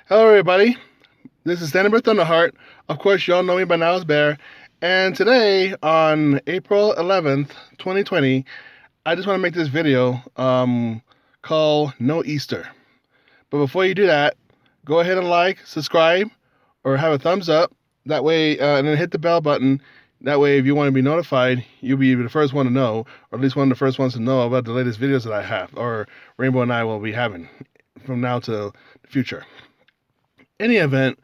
Hello, everybody. This is Stanley Thunderheart. Of course, you all know me by now as Bear. And today, on April 11th, 2020, I just want to make this video called No Easter. But before you do that, go ahead and like, subscribe, or have a thumbs up. That way, and then hit the bell button. That way, if you want to be notified, you'll be the first one to know, or at least one of the first ones to know about the latest videos that I have, or Rainbow and I will be having from now to the future. Any event,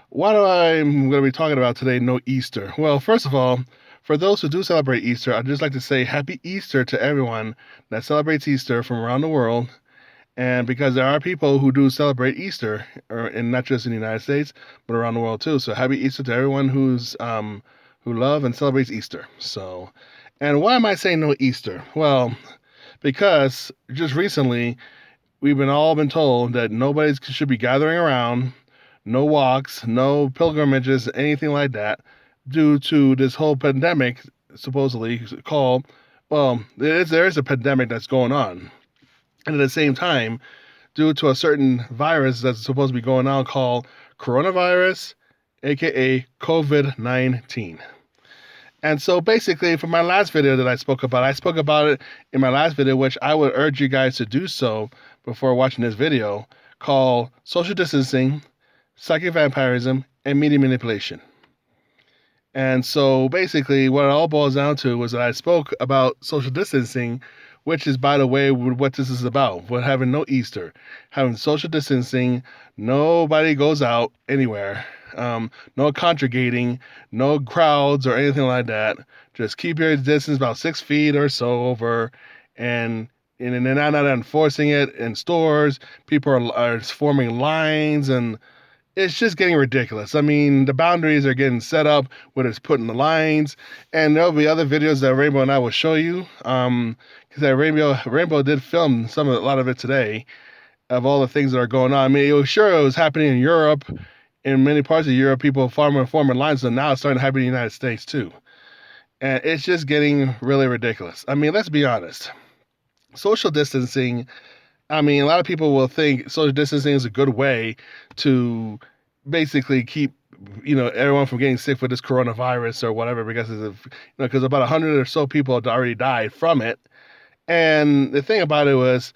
what I'm going to be talking about today, no Easter. Well, first of all, for those who do celebrate Easter, I'd just like to say Happy Easter to everyone that celebrates Easter from around the world. And because there are people who do celebrate Easter, and not just in the United States, but around the world too. So Happy Easter to everyone who love and celebrates Easter. So, and why am I saying no Easter? Well, because just recently we've all been told that nobody should be gathering around, no walks, no pilgrimages, anything like that, due to this whole pandemic, supposedly called, well, there is a pandemic that's going on. And at the same time, due to a certain virus that's supposed to be going on called coronavirus, aka COVID 19. And so basically, for my last video that I spoke about it in my last video, which I would urge you guys to do so before watching this video, called Social Distancing, Psychic Vampirism, and Media Manipulation. And so basically, what it all boils down to was that I spoke about social distancing, which is, by the way, what this is about. We're having no Easter, having social distancing, nobody goes out anywhere, no congregating, no crowds or anything like that. Just keep your distance about 6 feet or so over, and they're not enforcing it in stores. People are forming lines, and it's just getting ridiculous. I mean, the boundaries are getting set up, whether it's putting the lines, and there'll be other videos that Rainbow and I will show you. Because that Rainbow did film a lot of it today, of all the things that are going on. I mean, it was happening in Europe, in many parts of Europe, people forming lines, so now it's starting to happen in the United States too. And it's just getting really ridiculous. I mean, let's be honest. Social distancing, I mean, a lot of people will think social distancing is a good way to basically keep, everyone from getting sick with this coronavirus or whatever, because because about 100 or so people had already died from it. And the thing about it was,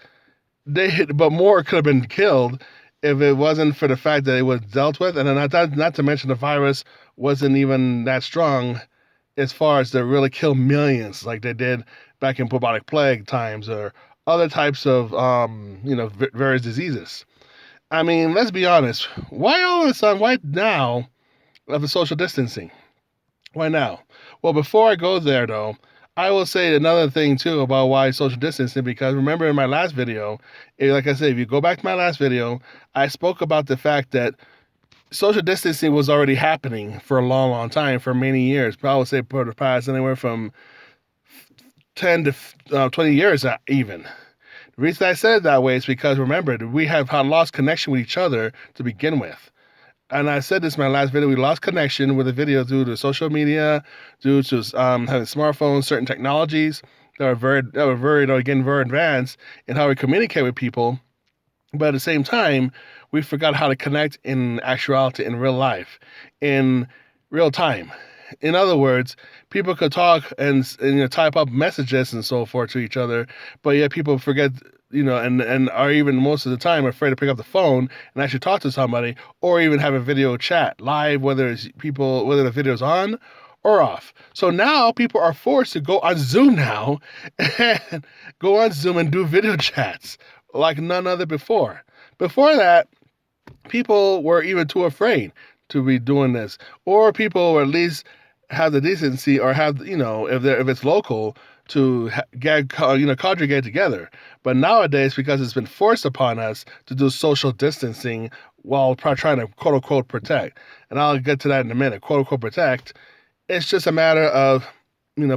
but more could have been killed if it wasn't for the fact that it was dealt with, and then not to mention the virus wasn't even that strong as far as to really kill millions like they did back in bubonic plague times or other types of various diseases. I mean, let's be honest. Why all of a sudden? Why now of the social distancing? Why now? Well, before I go there, though, I will say another thing too about why social distancing. Because remember, in my last video, like I said, if you go back to my last video, I spoke about the fact that social distancing was already happening for a long, long time, for many years. But I would say for the past anywhere from 10 to 20 years even. The reason I said it that way is because, remember, we have lost connection with each other to begin with. And I said this in my last video, we lost connection with the video due to social media, due to having smartphones, certain technologies that were very advanced in how we communicate with people. But at the same time, we forgot how to connect in actuality, in real life, in real time. In other words, people could talk and type up messages and so forth to each other, but yet people forget, and are even most of the time afraid to pick up the phone and actually talk to somebody, or even have a video chat live, whether the video's on or off. So now people are forced to go on Zoom now and go on Zoom and do video chats like none other before. Before that, people were even too afraid to be doing this, or people at least have the decency, or have, if it's local, to congregate together. But nowadays, because it's been forced upon us to do social distancing while trying to quote unquote protect, and I'll get to that in a minute, quote unquote protect, it's just a matter of,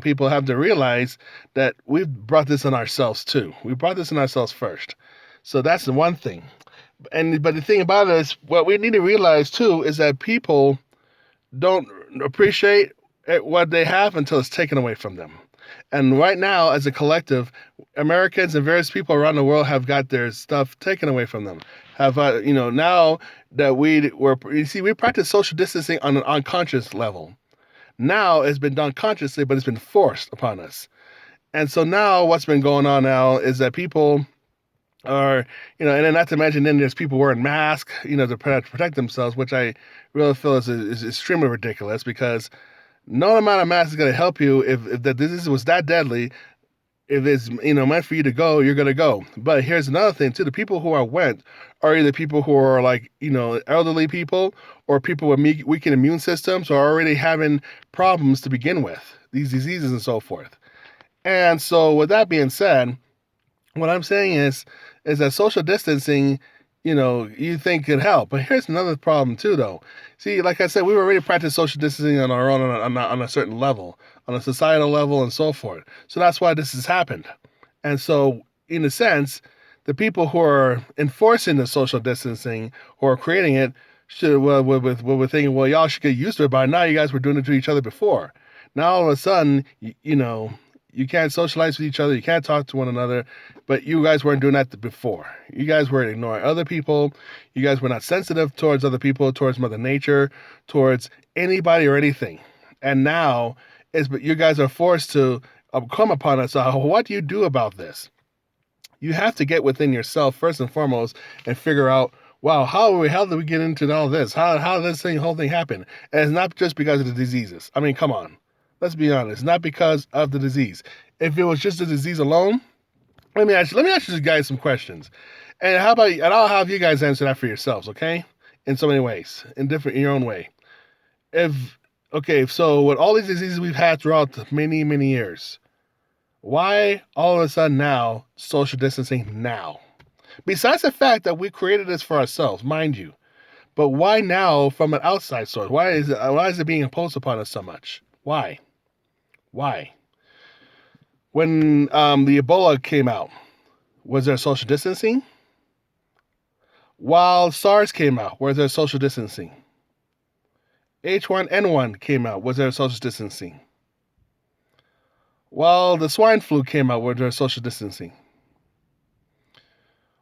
people have to realize that we've brought this on ourselves too. We brought this on ourselves first. So that's the one thing. But the thing about it is, what we need to realize too is that people don't appreciate what they have until it's taken away from them. And right now, as a collective, Americans and various people around the world have got their stuff taken away from them. Have now that we practice social distancing on an unconscious level. Now it's been done consciously, but it's been forced upon us. And so now what's been going on now is that people are, and then not to mention then there's people wearing masks, to protect themselves, which I really feel is extremely ridiculous, because no amount of mask is going to help you if the disease was that deadly. If it's meant for you to go, you're gonna go. But here's another thing too: the people who went are either people who are like elderly people, or people with weakened immune systems, or already having problems to begin with, these diseases and so forth. And so, with that being said, what I'm saying is that social distancing, you think could help. But here's another problem too, though. See, like I said, we already practice social distancing on our own on a certain level, on a societal level, and so forth. So that's why this has happened. And so, in a sense, the people who are enforcing the social distancing or creating it should, we're thinking, well, y'all should get used to it. By now, you guys were doing it to each other before. Now, all of a sudden, you can't socialize with each other. You can't talk to one another. But you guys weren't doing that before. You guys were ignoring other people. You guys were not sensitive towards other people, towards Mother Nature, towards anybody or anything. And now, you guys are forced to come upon us. So what do you do about this? You have to get within yourself first and foremost and figure out, wow, how did we get into all this? How did this whole thing happen? And it's not just because of the diseases. I mean, come on. Let's be honest. Not because of the disease. If it was just the disease alone, let me ask you guys some questions. And I'll have you guys answer that for yourselves, okay? In so many ways, in your own way. So with all these diseases we've had throughout many, many years, why all of a sudden now social distancing now? Besides the fact that we created this for ourselves, mind you, but why now from an outside source? Why is it being imposed upon us so much? Why? When the Ebola came out, was there social distancing? While SARS came out, was there social distancing? H1N1 came out, was there social distancing? While the swine flu came out, was there social distancing?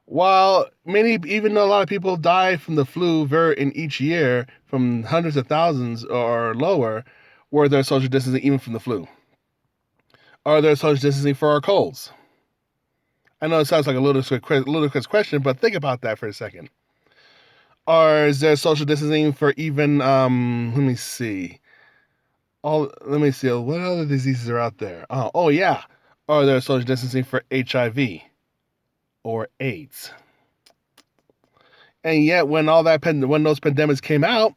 While even though a lot of people die from the flu in each year, from hundreds of thousands or lower, were there social distancing even from the flu? Are there social distancing for our colds? I know it sounds like a ludicrous question, but think about that for a second. Or is there social distancing for even, let me see. What other diseases are out there? Oh yeah. Are there social distancing for HIV or AIDS? And yet, when those pandemics came out,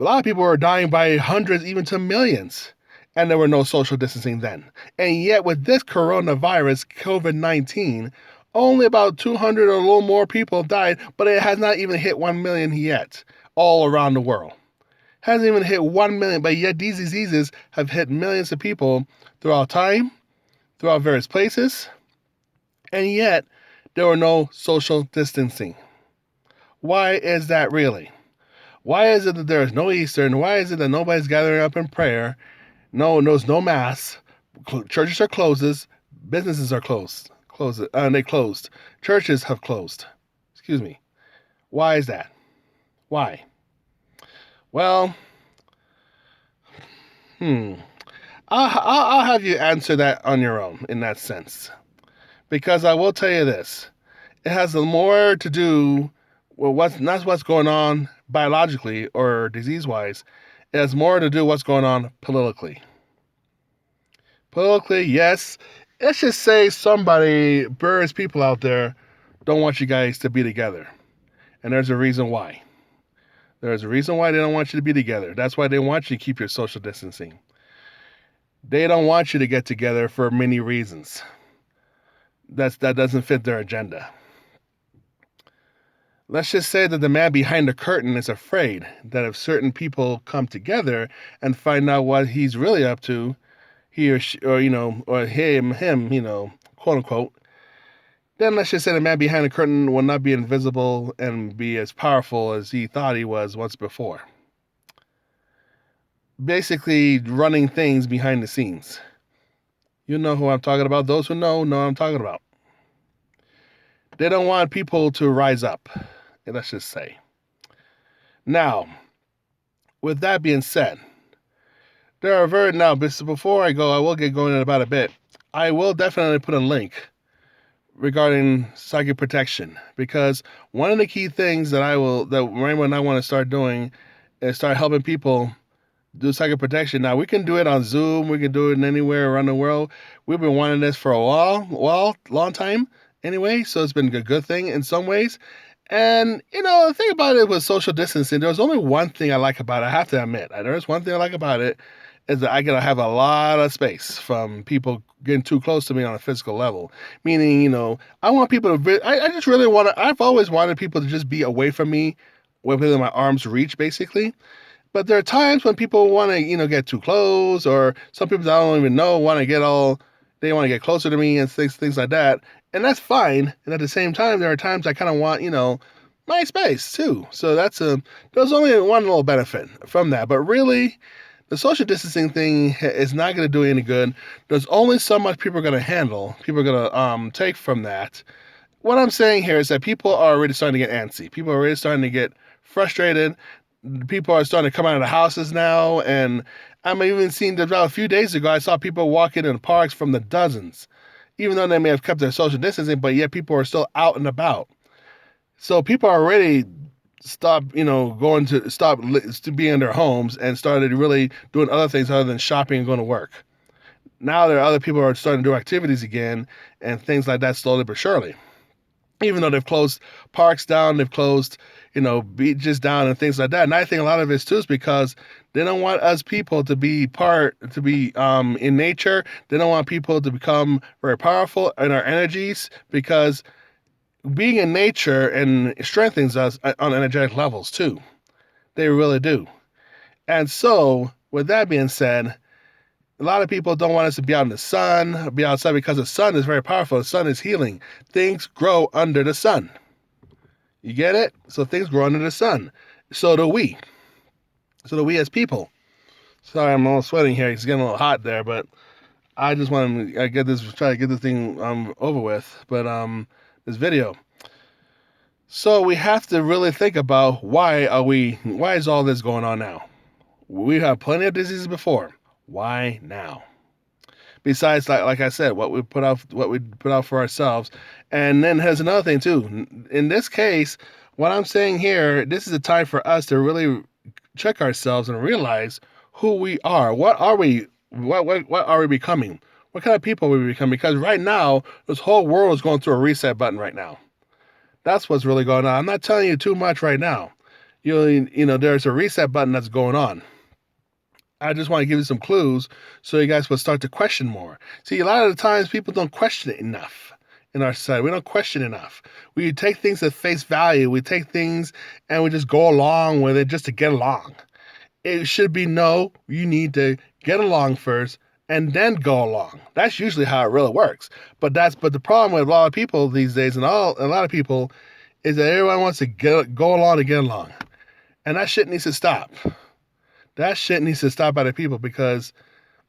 a lot of people were dying by hundreds, even to millions. And there were no social distancing then. And yet with this coronavirus, COVID-19, only about 200 or a little more people died, but it has not even hit 1 million yet, all around the world. Hasn't even hit 1 million, but yet these diseases have hit millions of people throughout time, throughout various places, and yet there were no social distancing. Why is that really? Why is it that there is no Easter, and why is it that nobody's gathering up in prayer? No mass. Churches are closed. Businesses are closed. They closed. Churches have closed. Excuse me. Why is that? Why? Well, I'll have you answer that on your own in that sense, because I will tell you this: it has more to do with what's going on biologically or disease-wise. It has more to do with what's going on politically. Politically, yes. Let's just say various people out there don't want you guys to be together. And there's a reason why. There's a reason why they don't want you to be together. That's why they want you to keep your social distancing. They don't want you to get together for many reasons. That doesn't fit their agenda. Let's just say that the man behind the curtain is afraid that if certain people come together and find out what he's really up to, he or she, or him, quote unquote, then let's just say the man behind the curtain will not be invisible and be as powerful as he thought he was once before. Basically running things behind the scenes. You know who I'm talking about. Those who know what I'm talking about. They don't want people to rise up, let's just say. Now, with that being said, there are before I go, I will get going in about a bit. I will definitely put a link regarding psychic protection, because one of the key things that Rainbow and I want to start doing is start helping people do psychic protection. Now, we can do it on Zoom, we can do it anywhere around the world. We've been wanting this for a long time anyway, so it's been a good thing in some ways. And, the thing about it with social distancing, there's only one thing I like about it. I have to admit, there's one thing I like about it, is that I get to have a lot of space from people getting too close to me on a physical level. Meaning, I want people to, I just really want to, I've always wanted people to just be away from me, within my arm's reach, basically. But there are times when people want to, get too close, or some people I don't even know they want to get closer to me and things like that. And that's fine. And at the same time, there are times I kind of want, my space too. So there's only one little benefit from that. But really, the social distancing thing is not going to do any good. There's only so much people are going to handle. People are going to take from that. What I'm saying here is that people are already starting to get antsy. People are already starting to get frustrated. People are starting to come out of the houses now. And I'm even seeing about a few days ago, I saw people walking in parks from the dozens, even though they may have kept their social distancing, but yet people are still out and about. So people are already stop to be in their homes and started really doing other things other than shopping and going to work. Now there are other people who are starting to do activities again and things like that, slowly but surely. Even though they've closed parks down, they've closed, beaches down and things like that. And I think a lot of it too is because they don't want us people to be in nature. They don't want people to become very powerful in our energies, because being in nature and strengthens us on energetic levels too. They really do. And so, with that being said, a lot of people don't want us to be out in the sun, be outside, because the sun is very powerful. The sun is healing. Things grow under the sun. You get it? So things grow under the sun. So do we. So do we as people. Sorry, I'm all sweating here. It's getting a little hot there, but I just want to try to get this thing over with. But this video. So we have to really think about why is all this going on now? We have plenty of diseases before. Why now? Besides, like I said, what we put out for ourselves. And then there's another thing too. In this case, what I'm saying here, this is a time for us to really check ourselves and realize who we are. What are we? What are we becoming? What kind of people are we becoming? Because right now, this whole world is going through a reset button right now. That's what's really going on. I'm not telling you too much right now. There's a reset button that's going on. I just want to give you some clues so you guys will start to question more. See, a lot of the times people don't question it enough in our society. We don't question enough. We take things at face value. We take things and we just go along with it just to get along. It should be, no, you need to get along first and then go along. That's usually how it really works. But the problem with a lot of people these days, and a lot of people, is that everyone wants to go along to get along. And that shit needs to stop. That shit needs to stop by the people, because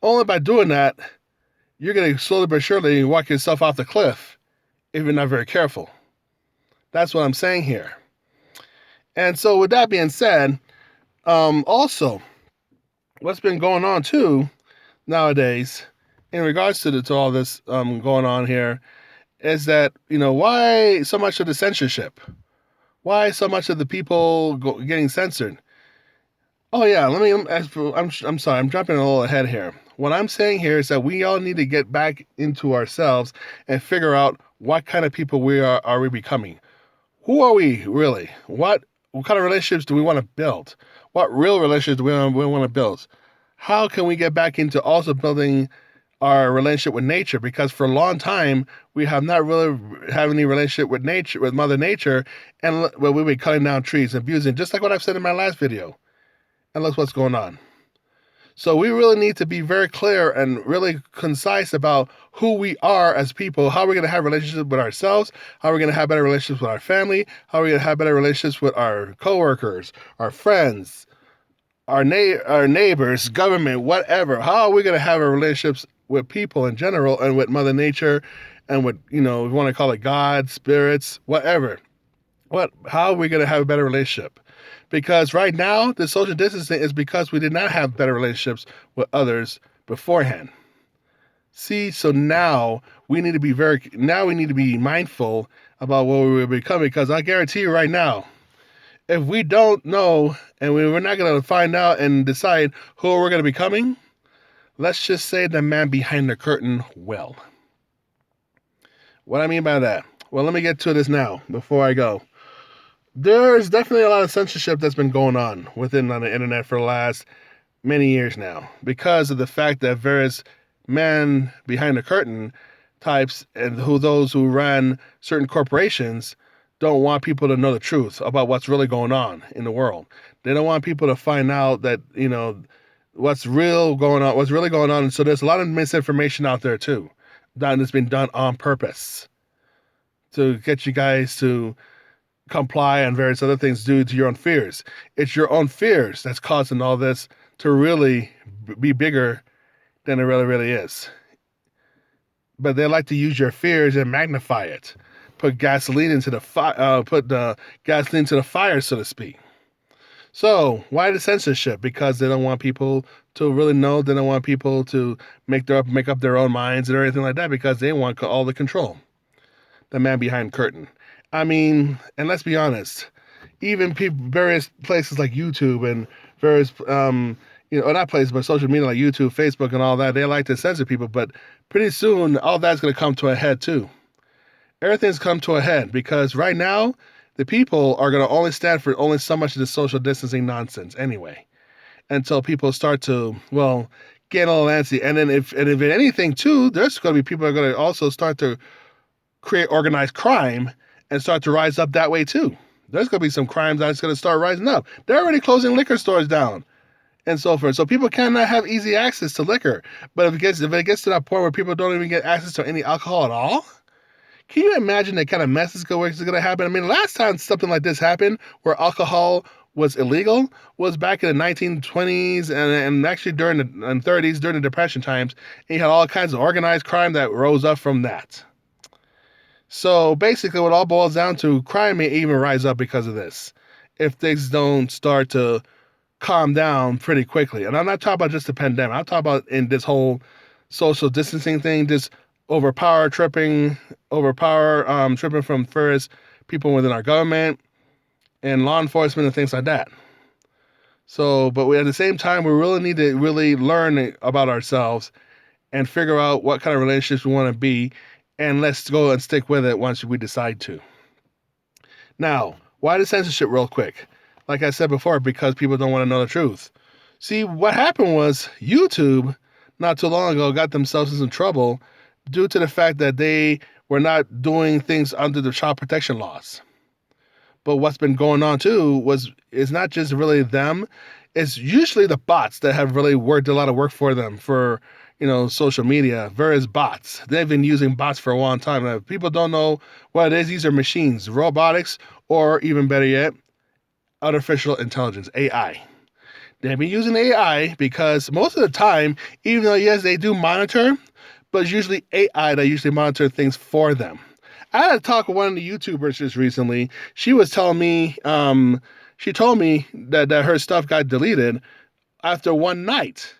only by doing that, you're going to slowly but surely walk yourself off the cliff if you're not very careful. That's what I'm saying here. And so with that being said, also, what's been going on too nowadays in regards to all this going on here is that, why so much of the censorship? Why so much of the people getting censored? Oh yeah, I'm sorry, I'm jumping a little ahead here. What I'm saying here is that we all need to get back into ourselves and figure out what kind of people we are we becoming. Who are we really? What kind of relationships do we want to build? What real relationships do we want to build? How can we get back into also building our relationship with nature? Because for a long time, we have not really had any relationship with nature, with Mother Nature, and we've been cutting down trees and abusing, just like what I've said in my last video. And look what's going on. So we really need to be very clear and really concise about who we are as people, how we're going to have relationships with ourselves, how we're going to have better relationships with our family, how we're going to have better relationships with our coworkers, our friends, our neighbors, government, whatever. How are we going to have our relationships with people in general and with Mother Nature and with, if you want to call it God, spirits, whatever. How are we going to have a better relationship? Because right now, the social distancing is because we did not have better relationships with others beforehand. See, so now we need to be mindful about what we're becoming, because I guarantee you right now, if we don't know and we're not going to find out and decide who we're going to be becoming, let's just say the man behind the curtain will. What I mean by that? Well, let me get to this now before I go. There's definitely a lot of censorship that's been going on on the internet for the last many years now, because of the fact that various men behind the curtain types and those who run certain corporations don't want people to know the truth about what's really going on in the world. They don't want people to find out that, what's really going on. And so there's a lot of misinformation out there too, that has been done on purpose to get you guys to comply and various other things due to your own fears. It's your own fears that's causing all this to really be bigger than it really, really is. But they like to use your fears and magnify it. Put gasoline into the fire, so to speak. So why the censorship? Because they don't want people to really know. They don't want people to make up their own minds and everything like that, because they want all the control. The man behind the curtain. I mean, and let's be honest, even various places like YouTube and various, not places, but social media like YouTube, Facebook, and all that, they like to censor people. But pretty soon, all that's going to come to a head too. Everything's come to a head, because right now, the people are going to only stand for only so much of the social distancing nonsense anyway, until people start to, get a little antsy. And then if anything too, there's going to be people who are going to also start to create organized crime and start to rise up that way too. There's going to be some crimes that's going to start rising up. They're already closing liquor stores down and so forth. So people cannot have easy access to liquor. But if it gets to that point where people don't even get access to any alcohol at all, can you imagine the kind of mess is going to happen? I mean, last time something like this happened where alcohol was illegal was back in the 1920s and actually during the 30s, during the Depression times. And you had all kinds of organized crime that rose up from that. So basically what all boils down to, crime may even rise up because of this, if things don't start to calm down pretty quickly. And I'm not talking about just the pandemic. I'm talking about in this whole social distancing thing, this tripping from various people within our government and law enforcement and things like that. So, but at the same time, we really need to really learn about ourselves and figure out what kind of relationships we want to be, and let's go and stick with it once we decide to. Now, why the censorship real quick? Like I said before, because people don't want to know the truth. See, what happened was YouTube, not too long ago, got themselves in some trouble due to the fact that they were not doing things under the child protection laws. But what's been going on too is not just really them, it's usually the bots that have really worked a lot of work for them for, social media, various bots. They've been using bots for a long time. Now, if people don't know what it is, these are machines, robotics, or even better yet, artificial intelligence, AI. They've been using AI because most of the time, even though, yes, they do monitor, but it's usually AI that usually monitor things for them. I had a talk with one of the YouTubers just recently. She was telling me, she told me that her stuff got deleted after one night.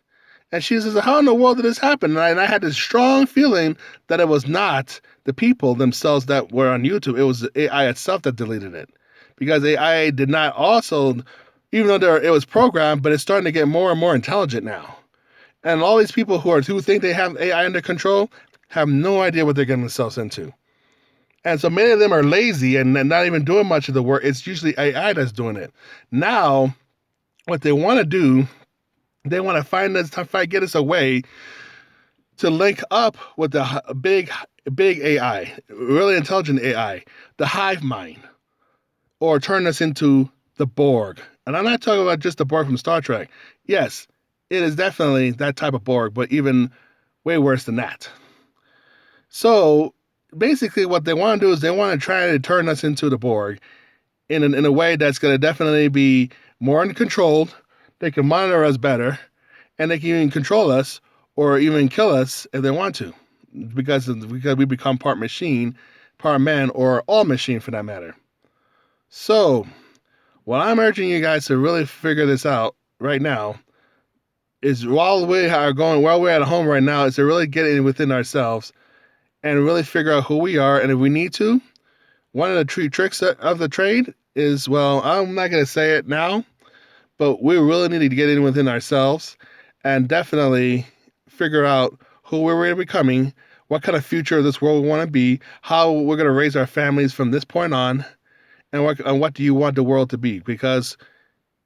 And she says, how in the world did this happen? And I had this strong feeling that it was not the people themselves that were on YouTube. It was the AI itself that deleted it. Because AI did not also, even though it was programmed, but it's starting to get more and more intelligent now. And all these people who think they have AI under control have no idea what they're getting themselves into. And so many of them are lazy and not even doing much of the work. It's usually AI that's doing it. Now, what they want to do, they want to get us a way to link up with the big AI, really intelligent AI, the hive mind, or turn us into the Borg. And I'm not talking about just the Borg from Star Trek. Yes, it is definitely that type of Borg, but even way worse than that. So basically what they want to do is they want to try to turn us into the Borg in a way that's going to definitely be more uncontrolled. They can monitor us better, and they can even control us, or even kill us if they want to, because we become part machine, part man, or all machine for that matter. So, what I'm urging you guys to really figure this out right now is while we're at home right now, is to really get in within ourselves and really figure out who we are. And if we need to, one of the tricks of the trade is, well, I'm not going to say it now, but we really need to get in within ourselves and definitely figure out who we're becoming, what kind of future of this world we want to be, how we're going to raise our families from this point on, and what do you want the world to be? Because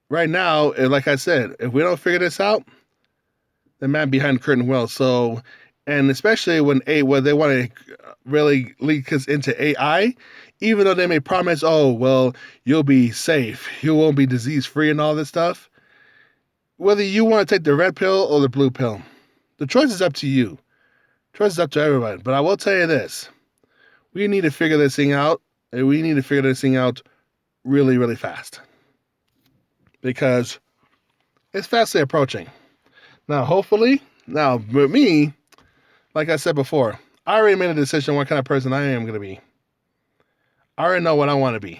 right now, like I said, if we don't figure this out, the man behind the curtain will. So, and especially when they want to really lead us into AI, even though they may promise, oh, well, you'll be safe, you won't be disease free and all this stuff. Whether you want to take the red pill or the blue pill, the choice is up to you. Choice is up to everybody. But I will tell you this: we need to figure this thing out, and we need to figure this thing out really, really fast, because it's fastly approaching. Now, hopefully, with me, like I said before, I already made a decision what kind of person I am going to be. I already know what I want to be.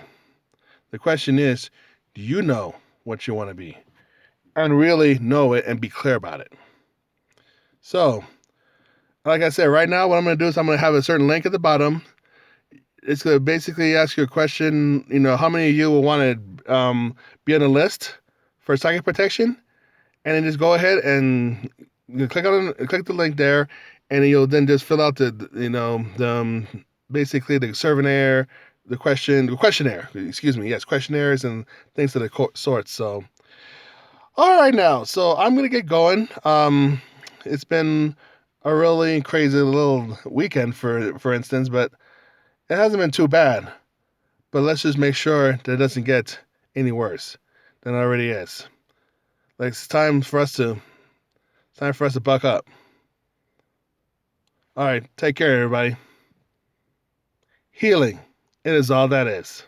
The question is, do you know what you want to be? And really know it and be clear about it. So, like I said, right now, what I'm going to do is I'm going to have a certain link at the bottom. It's going to basically ask you a question, how many of you will want to be on the list for psychic protection? And then just go ahead and click the link there, and you'll then just fill out basically the questionnaire, questionnaires and things of the sorts. So, all right now, so I'm gonna get going. It's been a really crazy little weekend, for instance, but it hasn't been too bad. But let's just make sure that it doesn't get any worse than it already is. Like, it's time for us to buck up. All right, take care, everybody. Healing, it is all that is.